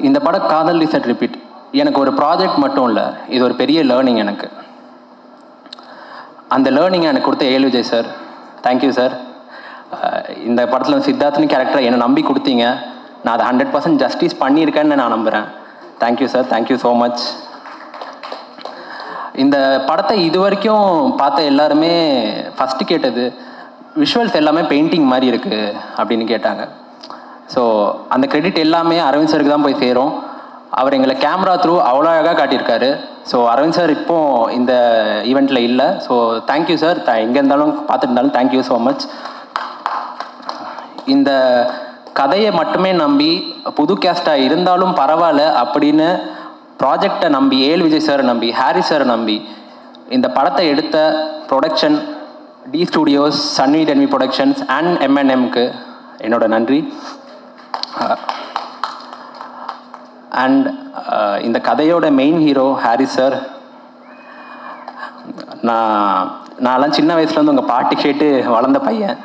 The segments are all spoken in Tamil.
இந்த படம் காதல் ரிசெட் ரிப்பீட் எனக்கு ஒரு ப்ராஜெக்ட் மட்டும் இல்லை, இது ஒரு பெரிய லேர்னிங் எனக்கு. அந்த லேர்னிங்கை எனக்கு கொடுத்த AL Vijay sir, thank you sir. இந்த படத்தில் சித்தார்த்னு கேரக்டரை என்னை நம்பி கொடுத்தீங்க, நான் அதை 100% ஜஸ்டிஸ் பண்ணியிருக்கேன்னு நான் நம்புகிறேன். Thank you sir, thank you so much. இந்த படத்தை இது வரைக்கும் பார்த்த எல்லாருமே ஃபஸ்ட்டு கேட்டது விஷுவல்ஸ் எல்லாமே பெயிண்டிங் மாதிரி இருக்குது அப்படின்னு கேட்டாங்க. ஸோ அந்த கிரெடிட் எல்லாமே அரவிந்த் சாருக்கு தான் போய் சேரும். அவர் எங்களை கேமரா த்ரூ அவ்வளோ அழகாக காட்டியிருக்காரு. ஸோ அரவிந்த் சார் இப்போது இந்த ஈவெண்ட்டில் இல்லை. ஸோ தேங்க்யூ சார், எங்கே இருந்தாலும் பார்த்துட்டு இருந்தாலும் தேங்க்யூ ஸோ மச். இந்த கதையை மட்டுமே நம்பி புது கேஸ்டாக இருந்தாலும் பரவாயில்ல அப்படின்னு ப்ராஜெக்டை நம்பி ஏஎல் விஜய் சாரை நம்பி ஹாரிஸ் சாரை நம்பி இந்த படத்தை எடுத்த ப்ரொடக்ஷன் டி ஸ்டுடியோஸ், சன்வி டென்வி ப்ரொடக்ஷன்ஸ் அண்ட் M&Mக்கு என்னோட நன்றி. அண்ட் இந்த கதையோட மெயின் ஹீரோ ஹாரிஸ் சார். நான்லாம் சின்ன வயசுலேருந்து உங்கள் பாட்டு கேட்டு வளர்ந்த பையன்.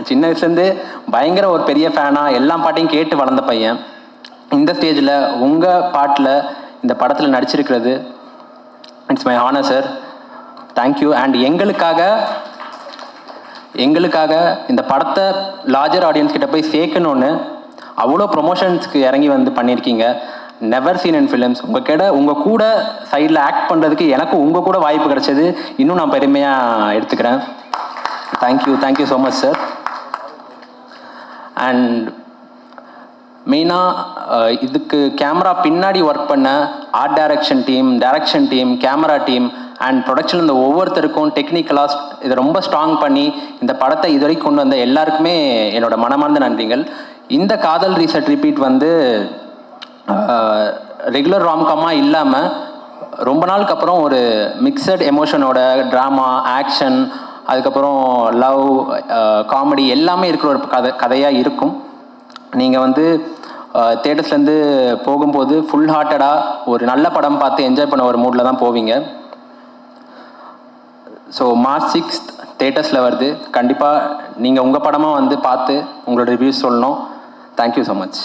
சின்ன வயசுலேருந்து பயங்கர ஒரு பெரிய ஃபேனாக எல்லா பாட்டையும் கேட்டு வளர்ந்த பையன். இந்த ஸ்டேஜில் உங்கள் பாட்டில் இந்த படத்தில் நடிச்சிருக்கிறது it's my honour sir, thank you. And எங்களுக்காக இந்த படத்தை லார்ஜர் ஆடியன்ஸ் கிட்ட போய் சேர்க்கணுன்னு அவ்வளோ ப்ரொமோஷன்ஸ்க்கு இறங்கி வந்து பண்ணியிருக்கீங்க. Never seen in films. உங்கள் கூட சைடில் ஆக்ட் பண்ணுறதுக்கு எனக்கு உங்கள் கூட வாய்ப்பு கிடைச்சது இன்னும் நான் பெருமையாக எடுத்துக்கிறேன். Thank you so much sir. And மெயினாக இதுக்கு கேமரா பின்னாடி ஒர்க் பண்ண art direction team, camera team and production இந்த ஒவ்வொருத்தருக்கும் டெக்னிக்கலாக இதை ரொம்ப ஸ்ட்ராங் பண்ணி இந்த படத்தை இது வரைக்கும் கொண்டு வந்த எல்லாருக்குமே என்னோட மனமார்ந்த நன்றிகள். இந்த காதல் ரிசெட் ரிப்பீட் வந்து ரெகுலர் ராம்காமாக இல்லாமல் ரொம்ப நாளுக்கு அப்புறம் ஒரு மிக்சட் எமோஷனோட ட்ராமா, ஆக்ஷன், அதுக்கப்புறம் லவ், காமெடி எல்லாமே இருக்கிற ஒரு கதையாக இருக்கும். நீங்கள் வந்து தேட்டர்ஸ்லேருந்து போகும்போது ஃபுல் ஹார்ட்டடாக ஒரு நல்ல படம் பார்த்து என்ஜாய் பண்ண ஒரு மூடில் தான் போவீங்க. ஸோ March 6th தேட்டர்ஸில் வருது. கண்டிப்பாக நீங்கள் உங்கள் படமாக வந்து பார்த்து உங்களோட ரிவ்யூஸ் சொல்லணும். Thank you so much.